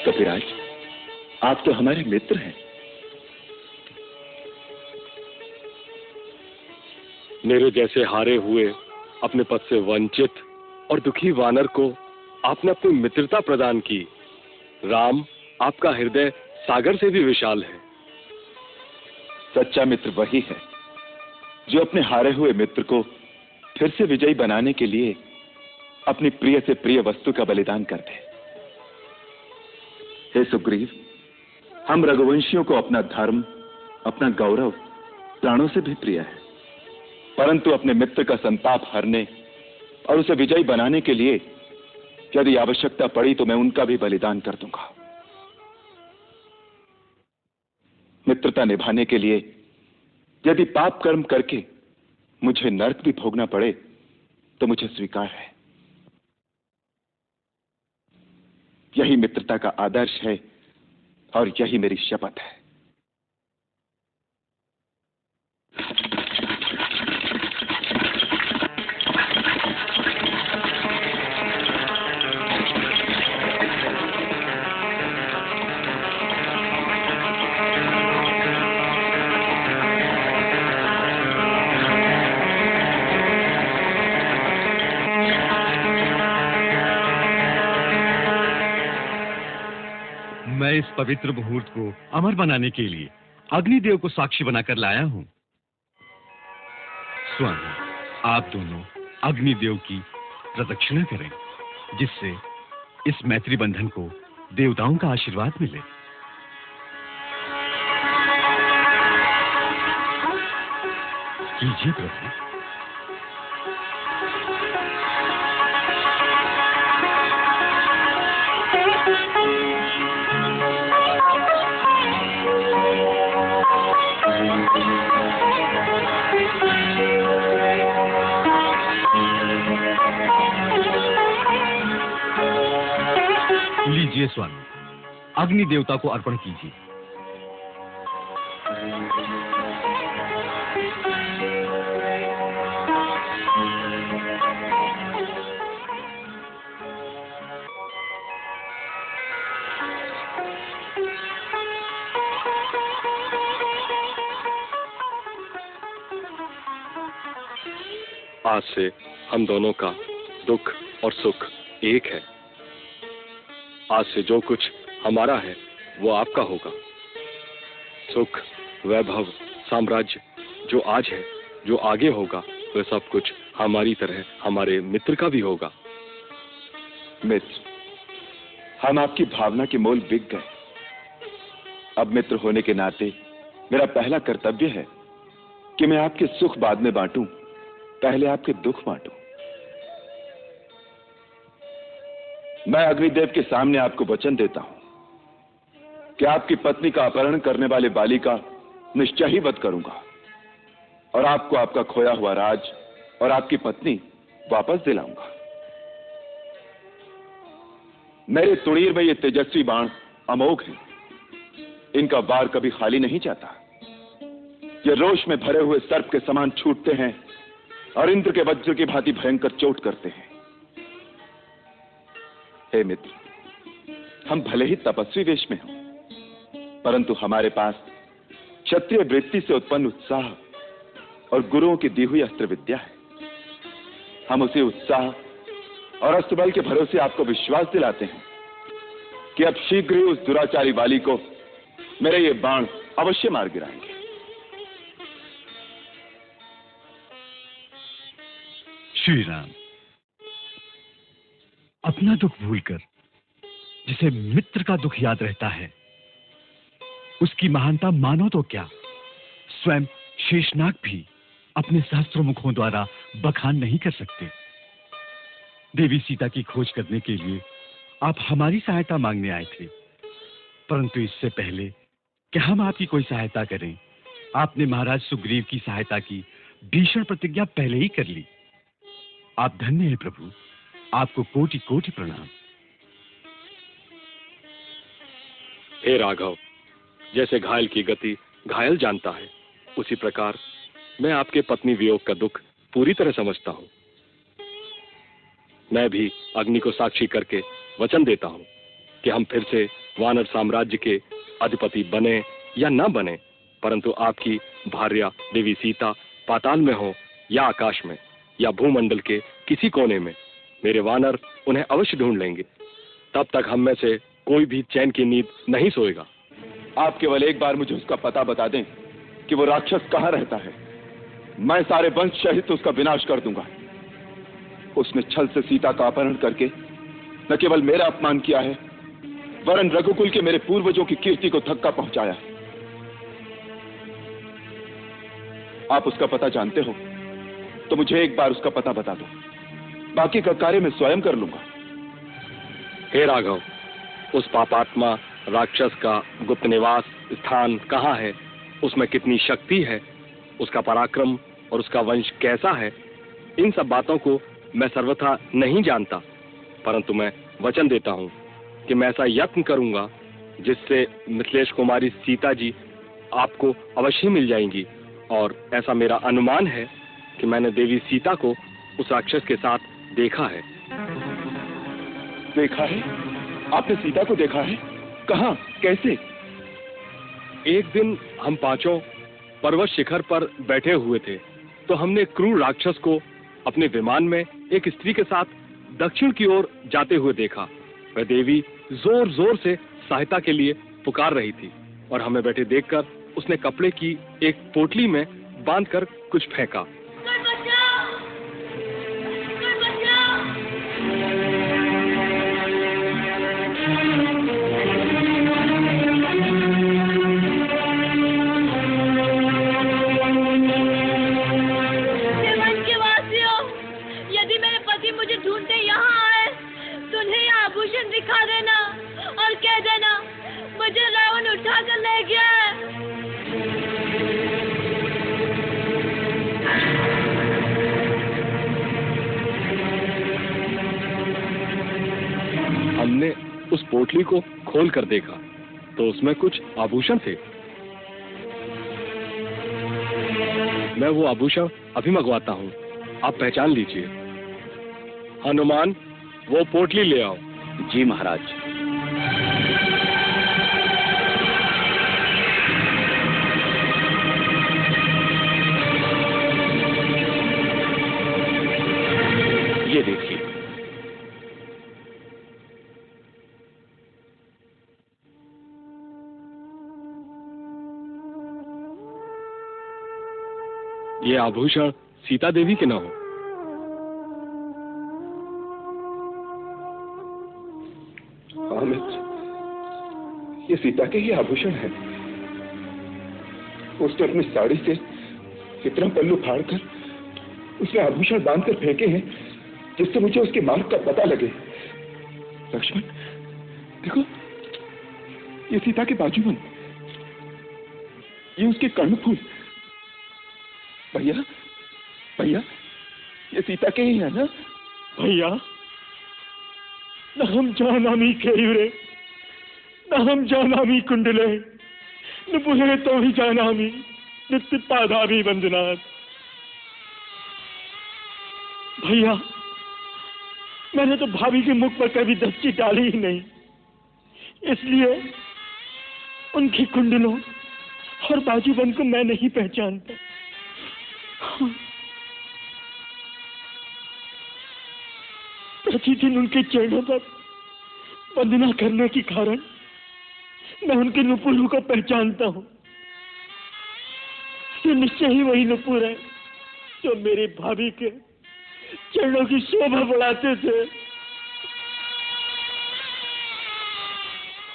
कपिराज, आप तो हमारे मित्र हैं। मेरे जैसे हारे हुए, अपने पद से वंचित और दुखी वानर को आपने अपनी मित्रता प्रदान की। राम, आपका हृदय सागर से भी विशाल है। सच्चा मित्र वही है जो अपने हारे हुए मित्र को फिर से विजयी बनाने के लिए अपनी प्रिय से प्रिय वस्तु का बलिदान कर दे। हे सुग्रीव, हम रघुवंशियों को अपना धर्म, अपना गौरव प्राणों से भी प्रिय है, परंतु अपने मित्र का संताप हरने और उसे विजयी बनाने के लिए यदि आवश्यकता पड़ी तो मैं उनका भी बलिदान कर दूंगा। मित्रता निभाने के लिए यदि पाप कर्म करके मुझे नरक भी भोगना पड़े तो मुझे स्वीकार है। यही मित्रता का आदर्श है और यही मेरी शपथ है। मैं इस पवित्र मुहूर्त को अमर बनाने के लिए अग्निदेव को साक्षी बनाकर लाया हूं। स्वामी, आप दोनों अग्निदेव की प्रदक्षिणा करें, जिससे इस मैत्री बंधन को देवताओं का आशीर्वाद मिले। कीजिए प्रभु। लीजिए स्वामी, अग्नि देवता को अर्पण कीजिए। आज से हम दोनों का दुख और सुख एक है। आज से जो कुछ हमारा है वो आपका होगा। सुख, वैभव, साम्राज्य जो आज है, जो आगे होगा, वह सब कुछ हमारी तरह हमारे मित्र का भी होगा। मित्र, हम आपकी भावना के मोल बिक गए। अब मित्र होने के नाते मेरा पहला कर्तव्य है कि मैं आपके सुख बाद में बांटूं, पहले आपके दुख बांटूं। मैं अग्निदेव के सामने आपको वचन देता हूं कि आपकी पत्नी का अपहरण करने वाले बाली का निश्चय ही वध करूंगा और आपको आपका खोया हुआ राज और आपकी पत्नी वापस दिलाऊंगा। मेरे तुणीर में ये तेजस्वी बाण अमोघ हैं। इनका वार कभी खाली नहीं जाता। ये रोष में भरे हुए सर्प के समान छूटते हैं और इंद्र के वज्र की भांति भयंकर चोट करते हैं। हे मित्र, हम भले ही तपस्वी वेश में हों, परंतु हमारे पास क्षत्रिय वृत्ति से उत्पन्न उत्साह और गुरुओं की दी हुई अस्त्र विद्या है। हम उसी उत्साह और अस्त्र बल के भरोसे आपको विश्वास दिलाते हैं कि अब शीघ्र ही उस दुराचारी वाली को मेरे ये बाण अवश्य मार गिराएंगे। श्री राम, अपना दुख भूलकर जिसे मित्र का दुख याद रहता है, उसकी महानता मानो तो क्या, स्वयं शेषनाग भी अपने सहस्त्रों मुखों द्वारा बखान नहीं कर सकते। देवी सीता की खोज करने के लिए आप हमारी सहायता मांगने आए थे, परंतु इससे पहले कि हम आपकी कोई सहायता करें, आपने महाराज सुग्रीव की सहायता की भीषण प्रतिज्ञा पहले ही कर ली। आप धन्य हैं प्रभु, आपको कोटि कोटि प्रणाम। हे राघव, जैसे घायल की गति घायल जानता है, उसी प्रकार मैं आपके पत्नी वियोग का दुख पूरी तरह समझता हूं। मैं भी अग्नि को साक्षी करके वचन देता हूं कि हम फिर से वानर साम्राज्य के अधिपति बने या न बने, परंतु आपकी भार्या देवी सीता पाताल में हो या आकाश में या भूमंडल के किसी कोने में, मेरे वानर उन्हें अवश्य ढूंढ लेंगे। तब तक हम में से कोई भी चैन की नींद नहीं सोएगा। आप केवल एक बार मुझे उसका पता बता दें कि वो राक्षस कहाँ रहता है। मैं सारे वंश सहित उसका विनाश कर दूंगा। उसने छल से सीता का अपहरण करके न केवल मेरा अपमान किया है, वरन रघुकुल के मेरे पूर्वजों की कीर्ति को धक्का पहुंचाया है। आप उसका पता जानते हो तो मुझे एक बार उसका पता बता दो, बाकी का कार्य मैं स्वयं कर लूंगा। हे राघव, उस पापात्मा राक्षस का गुप्त निवास स्थान कहाँ है, उसमें कितनी शक्ति है, उसका पराक्रम और उसका वंश कैसा है, इन सब बातों को मैं सर्वथा नहीं जानता, परंतु मैं वचन देता हूँ कि मैं ऐसा यत्न करूंगा जिससे मिथिलेश कुमारी सीता जी आपको अवश्य मिल जाएंगी। और ऐसा मेरा अनुमान है कि मैंने देवी सीता को उस राक्षस के साथ देखा है। देखा है? आपने सीता को देखा है? कहाँ? कैसे? एक दिन हम पांचों पर्वत शिखर पर बैठे हुए थे तो हमने क्रूर राक्षस को अपने विमान में एक स्त्री के साथ दक्षिण की ओर जाते हुए देखा। वह देवी जोर जोर से सहायता के लिए पुकार रही थी और हमें बैठे देखकर उसने कपड़े की एक पोटली में बांधकर कुछ फेंका। मुझे ढूंढते यहाँ आए तो उन्हें यह आभूषण दिखा देना और कह देना मुझे रावण उठा कर ले गया है। हमने उस पोटली को खोल कर देखा तो उसमें कुछ आभूषण थे। मैं वो आभूषण अभी मंगवाता हूँ, आप पहचान लीजिए। हनुमान, वो पोटली ले आओ। जी महाराज। ये देखिए। ये आभूषण सीता देवी के न हो। ये सीता के ही आभूषण है। उसने अपनी साड़ी से इतना पल्लू फाड़कर उसने आभूषण बांधकर फेंके हैं जिससे मुझे उसके मार्ग का पता लगे। लक्ष्मण देखो, ये सीता के बाजूबंद, ये उसके कर्णफूल। भैया भैया, ये सीता के ही है ना? भैया न हम जानामी केयुरे न हम जानामी कुंडले न बुहे तो ही जानामी नित्य पादामी वंदनाथ। भैया मैंने तो भाभी के मुख पर कभी दृष्टि डाली ही नहीं, इसलिए उनकी कुंडलों और बाजूबंद को मैं नहीं पहचानता। प्रतिदिन उनके चरणों पर वंदना करने के कारण मैं उनके नुपुरों को पहचानता हूँ। ये निश्चय ही वही नुपुर है जो मेरी भाभी के चरणों की शोभा बढ़ाते थे।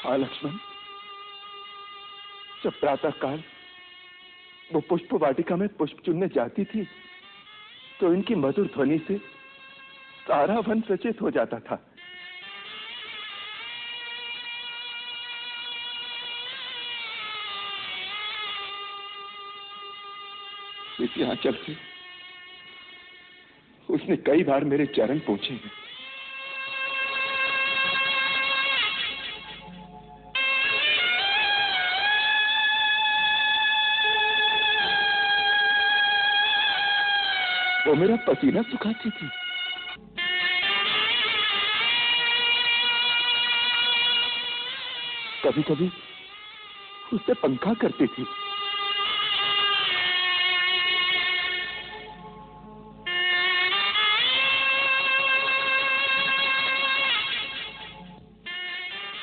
हाँ लक्ष्मण, जब प्रातः काल वो पुष्प वाटिका में पुष्प चुनने जाती थी तो इनकी मधुर ध्वनि से सारा वन सचेत हो जाता था। इस आंचल से उसने कई बार मेरे चरण पूछे हैं। वो मेरा पसीना सुखाती थी। कभी कभी उससे पंखा करती थी।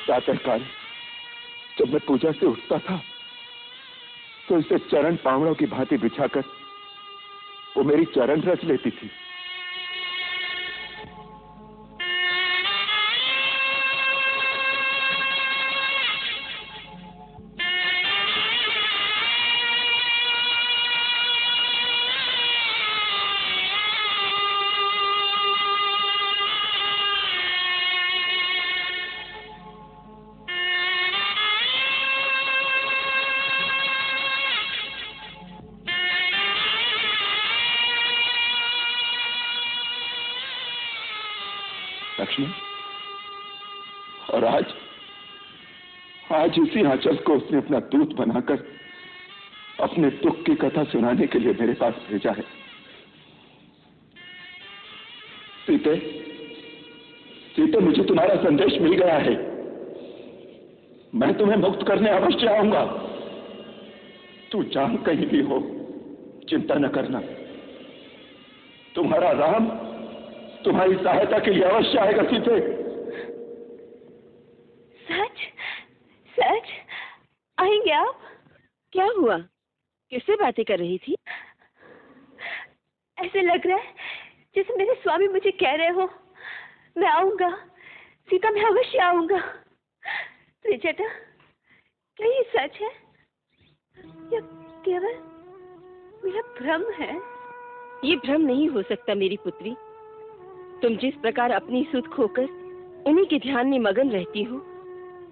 प्रातःकाल जब मैं पूजा से उठता था तो इसे चरण पावड़ों की भांति बिछाकर वो मेरी चरण रच लेती थी। लक्ष्मण, और आज इसी आंचल को उसने अपना दूत बनाकर अपने दुख की कथा सुनाने के लिए मेरे पास भेजा है। सीते, सीते, मुझे तुम्हारा संदेश मिल गया है। मैं तुम्हें मुक्त करने अवश्य आऊंगा। तू जहां कहीं भी हो, चिंता न करना। तुम्हारा राम तुम्हारी सहायता के लिए अवश्य आएगा सीते। सच सच आएंगे आप? क्या हुआ? किससे बातें कर रही थी? ऐसे लग रहा है जैसे मेरे स्वामी मुझे कह रहे हो मैं आऊंगा सीता, मैं अवश्य आऊंगा। त्रिजटा, क्या ये सच है या केवल मेरा भ्रम है? ये भ्रम नहीं हो सकता मेरी पुत्री। तुम जिस प्रकार अपनी सुध खोकर उन्हीं के ध्यान में मगन रहती हो,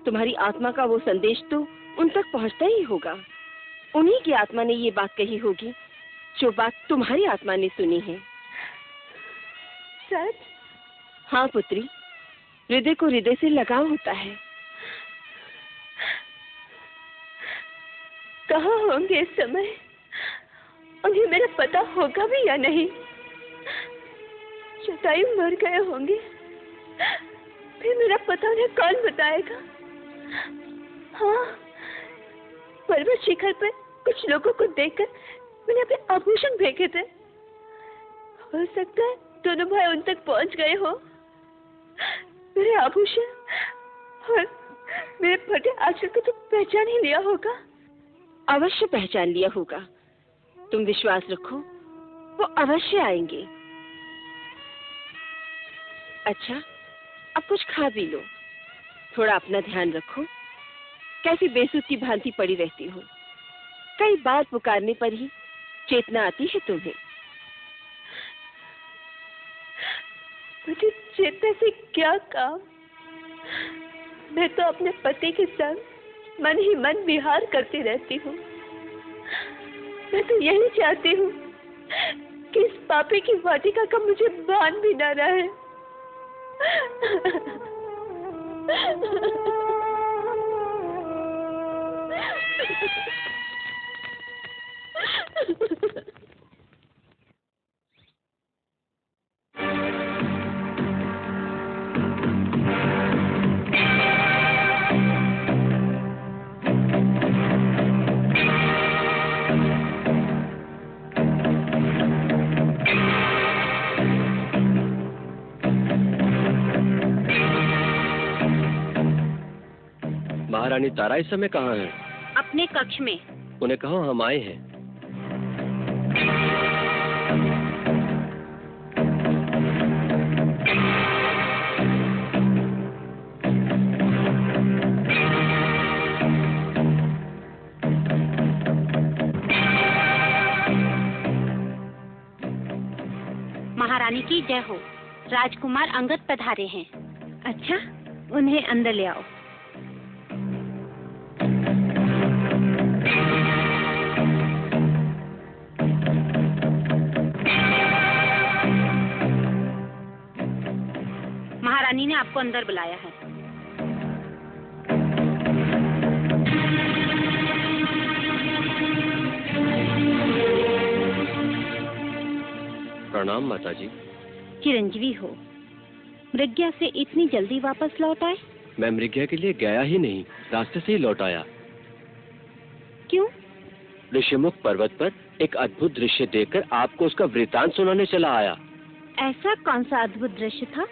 तुम्हारी आत्मा का वो संदेश तो उन तक पहुंचता ही होगा। उन्हीं की आत्मा ने ये बात कही होगी जो बात तुम्हारी आत्मा ने सुनी है। सच? हाँ पुत्री, हृदय को हृदय से लगाव होता है। कहाँ होंगे इस समय? उन्हें मेरा पता होगा भी या नहीं? जटायु मर गए होंगे, फिर मेरा पता उन्हें कौन बताएगा? हाँ, पर्वत शिखर पर कुछ लोगों को देखकर मैंने अपने आभूषण फेंके थे। हो सकता है दोनों भाई उन तक पहुंच गए हो। मेरे आभूषण और मेरे फटे आंचल को तो पहचान ही लिया होगा। अवश्य पहचान लिया होगा। तुम विश्वास रखो, वो अवश्य आएंगे। अच्छा, अब कुछ खा पी लो। थोड़ा अपना ध्यान रखो। कैसी बेसुध की भांति पड़ी रहती हो। कई बार पुकारने पर ही चेतना आती है तुम्हें। मुझे चेतना से क्या काम? मैं तो अपने पति के संग मन ही मन विहार करती रहती हूँ। मैं तो यही चाहती हूँ कि इस पापी की वाटिका का मुझे भान भी न रहे। महारानी तारा इस समय कहाँ है? अपने कक्ष में। उन्हें कहो हम आए हैं। महारानी की जय हो। राजकुमार अंगद पधारे हैं। अच्छा, उन्हें अंदर ले आओ। महारानी ने आपको अंदर बुलाया है। प्रणाम माताजी। चिरंजीवी हो। मृग्या से इतनी जल्दी वापस लौट आए? मैं मृग्या के लिए गया ही नहीं, रास्ते से ही लौट आया। क्यों? ऋषिमुख पर्वत पर एक अद्भुत दृश्य देखकर आपको उसका वृतांत सुनाने चला आया। ऐसा कौन सा अद्भुत दृश्य था?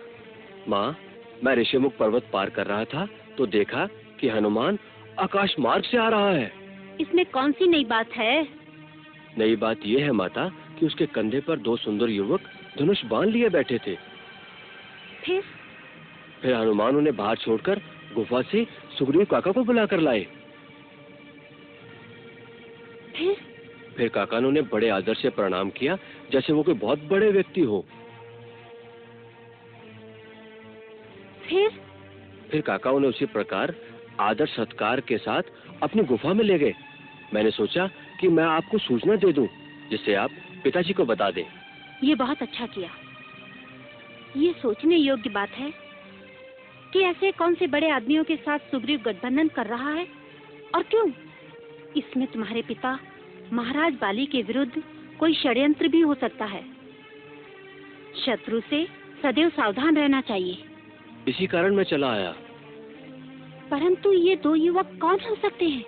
माँ, मैं ऋषिमुख पर्वत पार कर रहा था तो देखा कि हनुमान आकाश मार्ग से आ रहा है। इसमें कौन सी नई बात है? नई बात यह है माता कि उसके कंधे पर 2 सुंदर युवक धनुष बांध लिए बैठे थे। फिर हनुमान उन्हें बाहर छोड़कर गुफा से सुग्रीव काका को बुलाकर लाए। फिर काका ने उन्हें बड़े आदर से प्रणाम किया, जैसे वो कोई बहुत बड़े व्यक्ति हो। फिर काका उन्हें उसी प्रकार आदर सत्कार के साथ अपनी गुफा में ले गए। मैंने सोचा कि मैं आपको सूचना दे दूं, जिससे आप पिताजी को बता दें। ये बहुत अच्छा किया। ये सोचने योग्य बात है कि ऐसे कौन से बड़े आदमियों के साथ सुग्रीव गठबंधन कर रहा है और क्यों? इसमें तुम्हारे पिता महाराज बाली के विरुद्ध कोई षड्यंत्र भी हो सकता है। शत्रु से सदैव सावधान रहना चाहिए। इसी कारण मैं चला आया। परंतु ये 2 युवक कौन हो सकते हैं?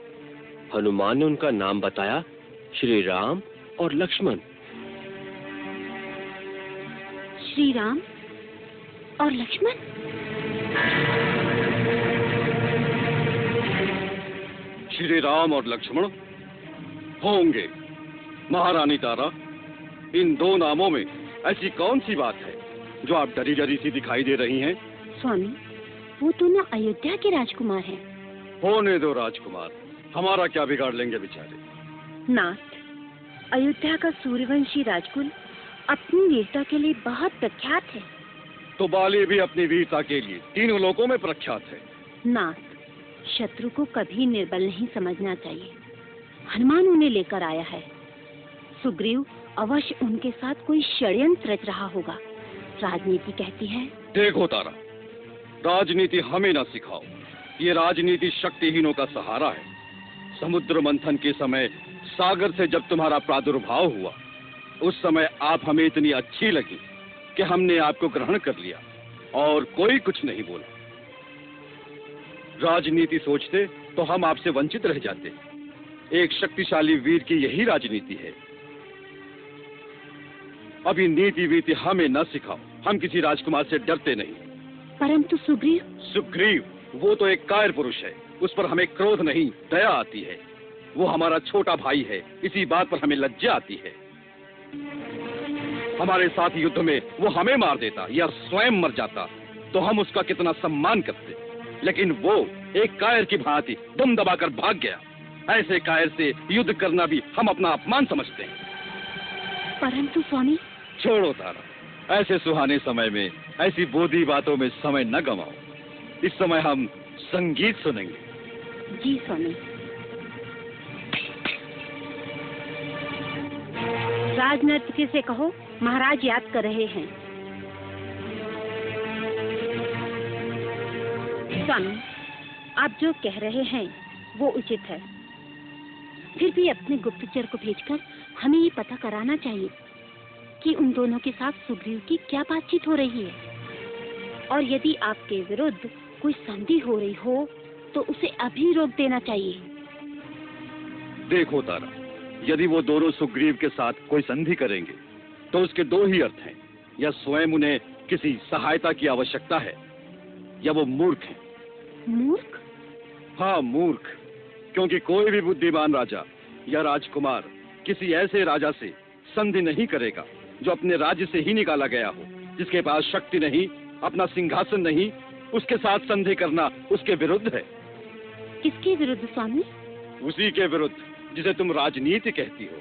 हनुमान ने उनका नाम बताया, श्री राम और लक्ष्मण। श्री राम और लक्ष्मण? श्री राम और लक्ष्मण होंगे। महारानी तारा, इन 2 नामों में ऐसी कौन सी बात है जो आप डरी डरी सी दिखाई दे रही हैं? स्वामी, वो दोनों अयोध्या के राजकुमार हैं। होने दो राजकुमार, हमारा क्या बिगाड़ लेंगे बेचारे। नाथ, अयोध्या का सूर्यवंशी राजकुल अपनी वीरता के लिए बहुत प्रख्यात है। तो बाली भी अपनी वीरता के लिए तीनों लोकों में प्रख्यात है। नाथ, शत्रु को कभी निर्बल नहीं समझना चाहिए। हनुमान उन्हें लेकर आया है। सुग्रीव अवश्य उनके साथ कोई षड्यंत्र रच रहा होगा। राजनीति कहती है। देखो तारा, राजनीति हमें न सिखाओ। ये राजनीति शक्तिहीनों का सहारा है। समुद्र मंथन के समय सागर से जब तुम्हारा प्रादुर्भाव हुआ, उस समय आप हमें इतनी अच्छी लगी कि हमने आपको ग्रहण कर लिया और कोई कुछ नहीं बोला। राजनीति सोचते तो हम आपसे वंचित रह जाते। एक शक्तिशाली वीर की यही राजनीति है। अभी नीति वीति हमें न सिखाओ। हम किसी राजकुमार से डरते नहीं। परंतु सुग्रीव? सुग्रीव वो तो एक कायर पुरुष है। उस पर हमें क्रोध नहीं, दया आती है। वो हमारा छोटा भाई है, इसी बात पर हमें लज्जा आती है। हमारे साथ युद्ध में वो हमें मार देता या स्वयं मर जाता तो हम उसका कितना सम्मान करते, लेकिन वो एक कायर की भांति दम दबाकर भाग गया। ऐसे कायर से युद्ध करना भी हम अपना अपमान समझते हैं। परंतु स्वामी। छोड़ो तारा, ऐसे सुहाने समय में ऐसी बोधी बातों में समय न गवाओ। इस समय हम संगीत सुनेंगे। जी स्वामी। राजनर्तकी से कहो महाराज याद कर रहे हैं। स्वामी, आप जो कह रहे हैं वो उचित है। फिर भी अपने गुप्तचर को भेजकर हमें ये पता कराना चाहिए कि उन दोनों के साथ सुग्रीव की क्या बातचीत हो रही है, और यदि आपके विरुद्ध कोई संधि हो रही हो तो उसे अभी रोक देना चाहिए। देखो तारा, यदि वो दोनों सुग्रीव के साथ कोई संधि करेंगे तो उसके 2 ही अर्थ हैं। या स्वयं उन्हें किसी सहायता की आवश्यकता है, या वो मूर्ख हैं। मूर्ख? हाँ, मूर्ख। क्योंकि कोई भी बुद्धिमान राजा या राजकुमार किसी ऐसे राजा से संधि नहीं करेगा जो अपने राज्य से ही निकाला गया हो, जिसके पास शक्ति नहीं, अपना सिंहासन नहीं। उसके साथ संधि करना उसके विरुद्ध है। किसके विरुद्ध स्वामी? उसी के विरुद्ध जिसे तुम राजनीति कहती हो।